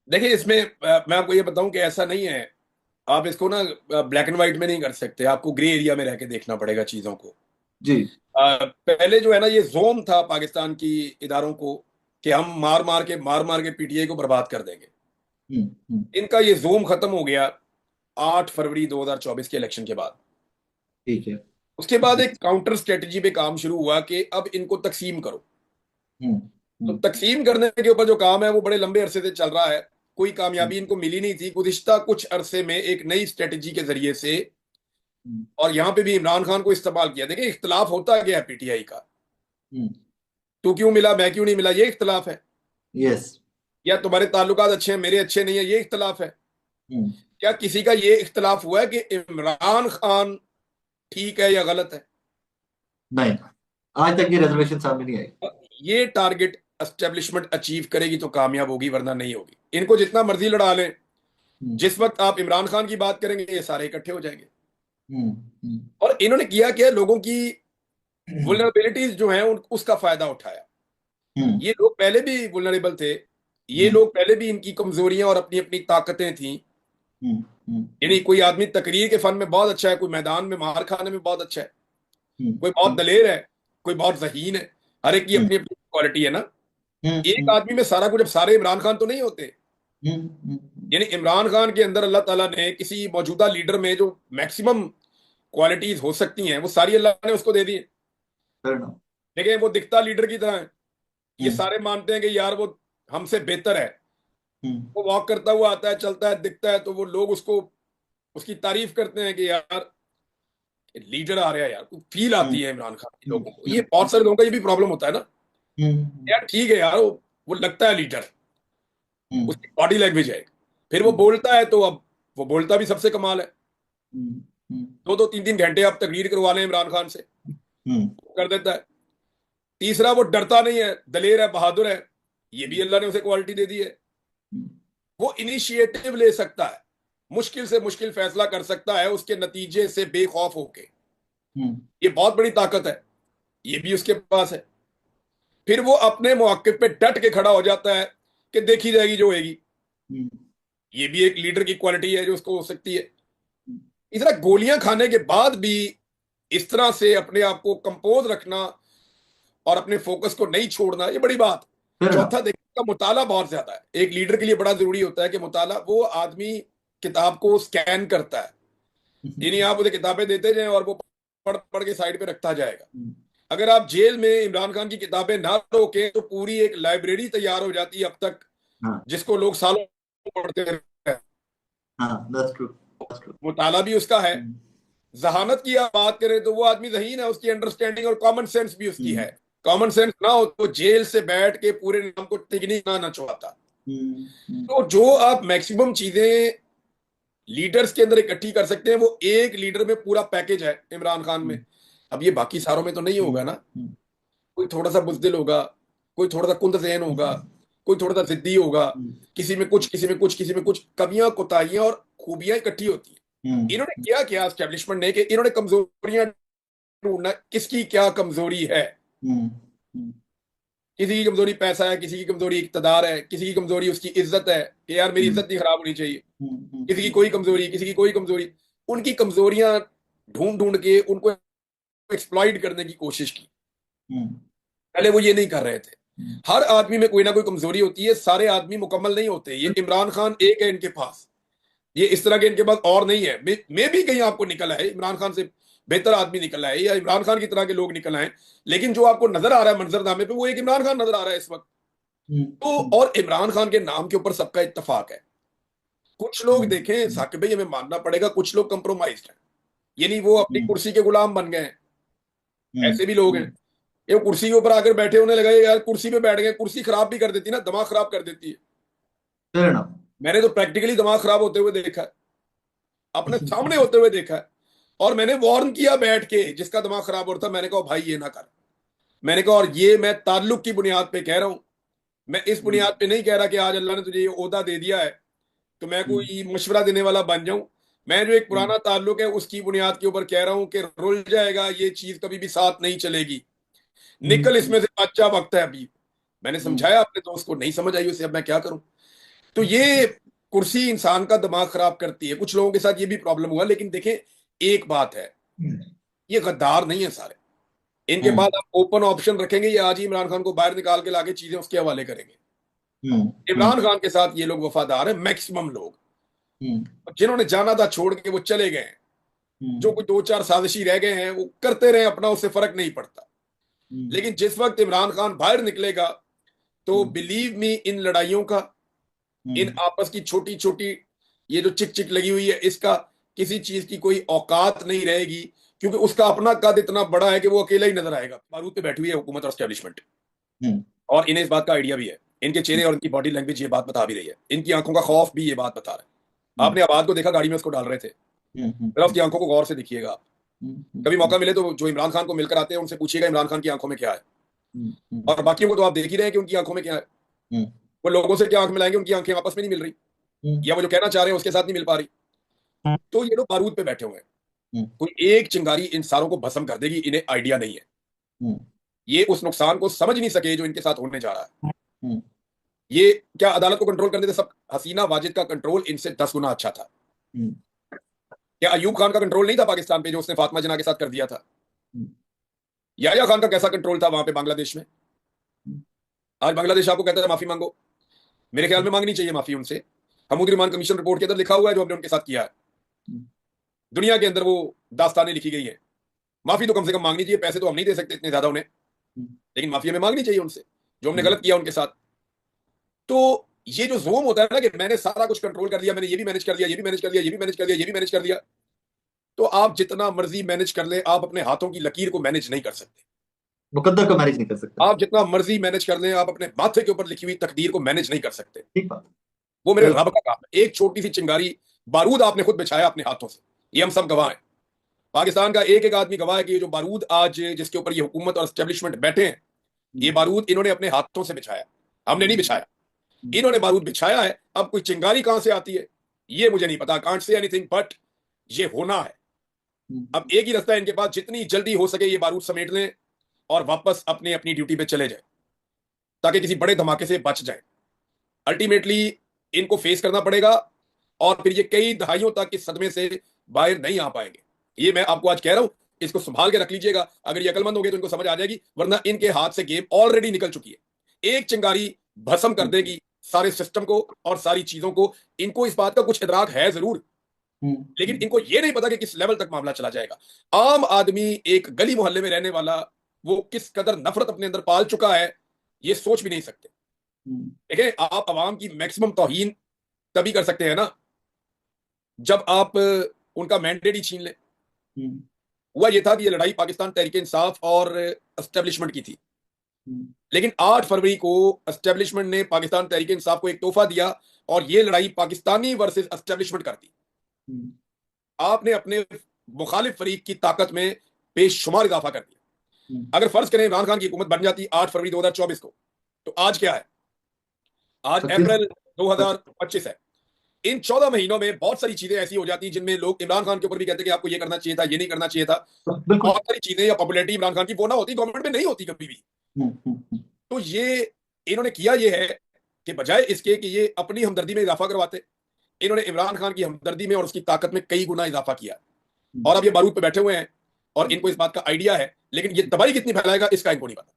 देखिए इसमें मैं आपको ये बताऊं कि ऐसा नहीं है। आप इसको ना ब्लैक एंड व्हाइट में नहीं कर सकते, आपको ग्रे एरिया में रह के देखना पड़ेगा चीजों को। जी। पहले जो है ना, ये जोन था पाकिस्तान की इदारों को कि हम मार मार के पीटीआई को बर्बाद कर देंगे। हम्म। इनका ये जोम खत्म हो गया 8 फरवरी 2024 के इलेक्शन के बाद। ठीक है। उसके बाद एक काउंटर स्ट्रेटजी पे काम शुरू हुआ कि अब इनको तकसीम करो। हम्म। तो हम्म। तकसीम करने के ऊपर जो काम है वो बड़े लंबे अरसे से चल रहा है। कोई कामयाबी इनको मिली नहीं थी। गुज़िश्ता कुछ अरसे में एक नई स्ट्रेटजी के जरिए से, हम्म। और यहां पे भी इमरान खान को इस्तेमाल किया। देखिए इख्तलाफ होता गया है पीटीआई का। हम्म। तू क्यों मिला मैं क्यों नहीं मिला, ये इख्तलाफ है। यस। या तुम्हारे ताल्लुकात अच्छे हैं मेरे अच्छे नहीं है, ये इख्तलाफ है। हम्म। क्या किसी का ये इख्तलाफ हुआ है कि इमरान खान ठीक है या गलत है? नहीं, आज तक ये रिजर्वेशन सामने नहीं आई। ये टारगेट एस्टेब्लिशमेंट अचीव करेगी तो कामयाब होगी, वरना नहीं होगी। इनको जितना मर्जी लड़ा लें, हम्म। जिस वक्त आप इमरान खान की बात करेंगे ये सारे इकट्ठे हो जाएंगे। हम्म। हम्म। और इन्होंने किया क्या, लोगों की हम्म। वुलनरेबिलिटीज जो हैं उसका फायदा उठाया। हम्म। ये लोग पहले भी वुलनरेबल थे। ये हम्म। लोग पहले भी, इनकी कमजोरियां और अपनी अपनी ताकतें थी। हम्म। यानी कोई आदमी तकरीर के फन में बहुत अच्छा है, कोई मैदान में मार खाने में बहुत अच्छा है, हम्म। कोई बहुत हम्म। दलेर है, कोई बहुत जहीन है। हर एक की हम्म। अपनी अपनी क्वालिटी है ना। हम्म। एक आदमी में सारा कुछ, अब सारे इमरान खान तो नहीं होते। हम्म। यानी इमरान खान के अंदर अल्लाह ताला ने किसी मौजूदा लीडर में जो मैक्सिमम क्वालिटीज हो सकती हैं वो सारी अल्लाह ने उसको दे दी है। fair enough। लेकिन वो दिखता लीडर की तरह है। ये हम्म। सारे मानते हैं कि यार वो हमसे बेहतर है। हम्म। वो वॉक करता हुआ आता है, चलता है, दिखता है, तो वो लोग उसको, उसकी तारीफ करते हैं कि यार लीडर आ रहा है। यार फील हम्म। आती है इमरान खान के हम्म। लोगों को। ये हम्म। बहुत सारे लोगों का ये भी प्रॉब्लम होता है ना। हम्म। यार ठीक है यार, वो लगता है लीडर, हम्म। उसकी बॉडी लैंग्वेज है। फिर वो हम्म। बोलता है तो अब वो बोलता भी सबसे कमाल है। हम्म। हम्म। 2-2 3-3 घंटे आप तकरीर करवा लें इमरान खान से, हम्म। वो कर देता है। तीसरा, वो डरता नहीं है, दलेर है, बहादुर है। ये भी अल्लाह ने उसे क्वालिटी दे दी है। वो इनिशिएटिव ले सकता है, मुश्किल से मुश्किल फैसला कर सकता है उसके नतीजे से बेखौफ होके। हम्म। ये बहुत बड़ी ताकत है, ये भी उसके पास है। फिर वो अपने मौके पे डट के खड़ा हो जाता है कि देखी जाएगी जो होगी। हम्म। ये भी एक लीडर की क्वालिटी है जो उसको हो सकती है। इस तरह गोलियां खाने के बाद भी इस तरह से अपने आप को कंपोज रखना और अपने फोकस को नहीं छोड़ना, ये बड़ी बात। fair enough। चौथा, देखने का मुताला बहुत ज्यादा है। एक लीडर के लिए बड़ा जरूरी होता है कि मुताला, वो आदमी किताब को स्कैन करता है। यानी आप उसे किताबें देते जाएं और वो पढ़ पढ़ के साइड पे रखता जाएगा। हम्म। अगर आप जेल में इमरान खान की किताबें ना रोके तो पूरी एक लाइब्रेरी तैयार हो जाती है अब तक, हाँ। जिसको लोग सालों पढ़ते रहे। हाँ, that's true। that's true। मुताला भी उसका है। हम्म। जहानत की आप बात करें तो वो आदमी जहीन है, उसकी अंडरस्टैंडिंग और कॉमन सेंस भी उसकी हम्म। है। कॉमन सेंस ना हो तो जेल से बैठ के पूरे नाम को तिगनी ना नचवाता। हम्म। हम्म। तो जो आप मैक्सिमम चीजें लीडर्स के अंदर इकट्ठी कर सकते हैं, वो एक लीडर में पूरा पैकेज है इमरान खान में। हम्म। अब ये बाकी सारों में तो नहीं हम्म। होगा ना। हम्म। कोई थोड़ा सा बुजदिल होगा, कोई थोड़ा सा कुंद ज़हन होगा, कोई थोड़ा सा जिद्दी होगा। हम्म। किसी में कुछ, किसी में कुछ, किसी में कुछ कमियां कोताहियां और खूबियां इकट्ठी होती हैं। हम्म। इन्होंने किया क्या एस्टेब्लिशमेंट ने, कि इन्होंने कमजोरियां ढूंढना, किसकी क्या कमजोरी है। हम्म। हम्म। किसी की कमजोरी पैसा है, किसी की कमजोरी इक्तदार है, किसी की कमजोरी उसकी इज्जत है कि यार मेरी हम्म। इज्जत नहीं खराब होनी चाहिए। हम्म। किसी की कोई कमजोरी, किसी की कोई कमजोरी। उनकी कमजोरियां ढूंढ ढूंढ के उनको एक्सप्लॉइट करने की कोशिश की। हम्म। पहले वो ये नहीं कर रहे थे। हम्म। हर आदमी में कोई ना कोई कमजोरी होती है, सारे आदमी मुकम्मल नहीं होते। ये इमरान खान एक है इनके पास, ये इस तरह के इनके पास और नहीं है। मैं भी कहीं आपको निकला है इमरान खान से बेहतर आदमी निकला है, या इमरान खान की तरह के लोग निकल आए। लेकिन जो आपको नजर आ रहा है मंजरनामे पे, वो एक इमरान खान नजर आ रहा है इस वक्त। तो हम्म। और इमरान खान के नाम के ऊपर सबका इत्तेफाक है। कुछ लोग हम्म। देखें हम्म। साकिब भाई, हमें मानना पड़ेगा, कुछ लोग कंप्रोमाइज्ड हैं। यानी वो अपनी हम्म। कुर्सी के गुलाम बन गए हैं। हम्म। ऐसे भी लोग हैं। हम्म। ये कुर्सी के ऊपर आकर बैठे, उन्हें लगा यार कुर्सी पे बैठ गए, कुर्सी खराब भी कर देती है ना, दिमाग खराब कर देती है। fair enough। मैंने तो प्रैक्टिकली दिमाग खराब होते हुए देखा है, अपने सामने होते हुए देखा है। और मैंने वार्न किया बैठ के, जिसका दिमाग खराब हो रहा था, मैंने कहा भाई ये ना कर। मैंने कहा, और ये मैं ताल्लुक की बुनियाद पे कह रहा हूं। मैं इस हम्म। बुनियाद पे नहीं कह रहा कि आज अल्लाह ने तुझे ये ओहदा दे दिया है तो मैं हम्म। कोई मशवरा देने वाला बन जाऊं। मैं जो एक हम्म। पुराना ताल्लुक है उसकी बुनियाद के ऊपर कह रहा हूं कि रुल जाएगा, ये चीज कभी भी साथ नहीं चलेगी। हम्म। निकल इसमें से, अच्छा वक्त है अभी। मैंने हम्म। समझाया अपने दोस्त को, नहीं समझ आई उसे, अब मैं क्या करूं। तो ये कुर्सी इंसान का दिमाग खराब करती है। कुछ लोगों के साथ ये भी प्रॉब्लम हुआ, लेकिन देखें एक बात है, ये गद्दार नहीं है सारे। इनके हम्म, पास आप ओपन ऑप्शन रखेंगे, ये आज ही इमरान खान को बाहर निकाल के लाके चीजें उसके हवाले करेंगे। हम्म, इमरान खान के साथ ये लोग वफादार है, मैक्सिमम लोग। हम्म, जिन्होंने जाना था छोड़ के वो चले गए हैं। जो हम्म, कुछ दो चार साजिशी रह गए हैं वो करते रहे अपना, उससे फर्क नहीं पड़ता। हम्म, लेकिन जिस वक्त इमरान खान बाहर निकलेगा, तो हम्म, बिलीव मी, इन लड़ाइयों का, इन हम्म, आपस की छोटी छोटी ये जो चिक चिक लगी हुई है, इसका किसी चीज की कोई औकात नहीं रहेगी। क्योंकि उसका अपना कद इतना बड़ा है कि वो अकेला ही नजर आएगा। बारूद पे बैठी हुई है हुकूमत और एस्टेब्लिशमेंट, हम्म, और इन्हें इस बात का आइडिया भी है। इनके चेहरे और इनकी बॉडी लैंग्वेज ये बात बता भी रही है, इनकी आंखों का खौफ भी ये बात बता रहा है। हम्म, आपने आबाद को देखा, गाड़ी में उसको डाल रहे थे, हम्म, जरा उसकी आंखों को गौर से देखिएगा आप। कभी हम्म, मौका मिले तो जो इमरान खान को मिलकर आते हैं उनसे पूछिएगा इमरान खान की आंखों में क्या है। हम्म, और बाकियों को तो आप देख ही रहे हैं कि उनकी आंखों में क्या है। हम्म, वो लोगों से क्या आंख मिलाएंगे, उनकी आंखें आपस में नहीं मिल रही, हम्म, या वो जो कहना चाह रहे हैं उसके साथ नहीं मिल पा रही। तो ये लोग बारूद पे बैठे हुए हैं। हम्म, कोई एक चिंगारी इन सारों को भस्म कर देगी, इन्हें आइडिया नहीं है। हम्म, ये उस नुकसान को समझ नहीं सके जो इनके साथ होने जा रहा है। हम्म, ये क्या अदालत को कंट्रोल करने थे सब? हसीना वाजिद का कंट्रोल इनसे 10 गुना अच्छा था। हम्म, क्या अयूब खान का कंट्रोल नहीं था पाकिस्तान पे, जो उसने फातिमा जना के साथ कर दिया था? हम्म, याया खान का कैसा कंट्रोल था वहां पे बांग्लादेश में? आज बांग्लादेश आपको कहता है माफी मांगो। मेरे ख्याल में मांगनी चाहिए माफी उनसे। हमूद रहमान कमीशन रिपोर्ट के अंदर लिखा हुआ है जो हमने उनके साथ किया है। दुनिया के अंदर वो दास्तानें लिखी गई है। माफी तो कम से कम मांगनी चाहिए। पैसे तो हम नहीं दे सकते इतने ज्यादा उन्हें, लेकिन माफी हमें मांगनी चाहिए उनसे, जो हमने गलत किया उनके साथ। तो ये जो जोम होता है ना कि मैंने सारा कुछ कंट्रोल कर लिया, मैंने ये भी मैनेज कर लिया, ये भी मैनेज कर लिया, ये भी मैनेज कर लिया, ये भी मैनेज कर लिया, तो आप जितना मर्जी मैनेज कर ले, आप अपने हाथों की लकीर को मैनेज नहीं कर सकते। मुकद्दर को मैनेज नहीं कर सकता। आप जितना मर्जी मैनेज कर ले, आप अपने माथे के ऊपर लिखी हुई तकदीर को मैनेज नहीं कर सकते। ठीक बात। वो मेरे बिल्कुल। रब का काम है। एक छोटी सी चिंगारी बारूद आपने खुद बिछाया अपने हाथों से, ये हम सब गवाह हैं। पाकिस्तान का एक एक आदमी गवाह है कि ये जो बारूद आज जिसके ऊपर ये हुकूमत और एस्टेब्लिशमेंट बैठे हैं, ये बारूद इन्होंने अपने हाथों से बिछाया, हमने नहीं बिछाया। इन्होंने बारूद बिछाया है। अब कोई चिंगारी कहां से आती है ये मुझे नहीं पता, कांट से एनीथिंग, बट ये होना है। अब एक ही रास्ता है इनके पास, जितनी जल्दी हो सके ये बारूद समेट लें और वापस अपने अपनी ड्यूटी पे चले जाए, ताकि किसी बड़े धमाके से बच जाए। अल्टीमेटली इनको फेस करना पड़ेगा, और फिर ये कई दहाइयों तक इस सदमे से बाहर नहीं आ पाएंगे। ये मैं आपको आज कह रहा हूं, इसको संभाल के रख लीजिएगा। अगर ये अकलमंद हो गए तो इनको समझ आ जाएगी, वरना इनके हाथ से गेम ऑलरेडी निकल चुकी है। एक चिंगारी भस्म कर देगी सारे सिस्टम को और सारी चीजों को। इनको इस बात का कुछ इदराक है जरूर, लेकिन इनको ये नहीं पता कि किस लेवल तक मामला चला जाएगा। आम आदमी, एक गली मोहल्ले में रहने वाला, वो किस कदर नफरत अपने अंदर पाल चुका है, ये सोच भी नहीं सकते। देखें, आप अवाम की मैक्सिमम तौहीन तभी कर सकते हैं ना जब आप उनका मैंडेट ही छीन लें। हुआ ये था कि ये लड़ाई पाकिस्तान तहरीक इंसाफ और एस्टेब्लिशमेंट की थी, लेकिन 8 फरवरी को एस्टेब्लिशमेंट ने पाकिस्तान तहरीक इंसाफ को एक तोहफा दिया, और ये लड़ाई पाकिस्तानी वर्सेस एस्टेब्लिशमेंट कर दी। आपने अपने मुखालिफ फरीक की ताकत में बेशुमार इजाफा कर दिया। अगर फर्ज करें इमरान खान की हुकूमत बन जाती 8 फरवरी 2024 को, तो आज क्या है? आज 25। अप्रैल 2025 है। इन 14 महीनों में बहुत सारी चीजें ऐसी हो जाती जिनमें लोग इमरान खान के ऊपर भी कहते हैं कि आपको ये करना चाहिए था, ये नहीं करना चाहिए था। बिल्कुल। बहुत सारी चीजें, या पॉपुलैरिटी इमरान खान की वो ना होती, गवर्नमेंट में नहीं होती कभी भी। तो ये इन्होंने किया ये है कि बजाय इसके कि ये अपनी हमदर्दी में इजाफा करवाते, इन्होंने इमरान खान की हमदर्दी में और उसकी ताकत में कई गुना इजाफा किया। और अब ये बारूद पे बैठे हुए हैं और इनको इस बात का आइडिया है, लेकिन ये तबाही कितनी फैलाएगा इसका इनको नहीं पता।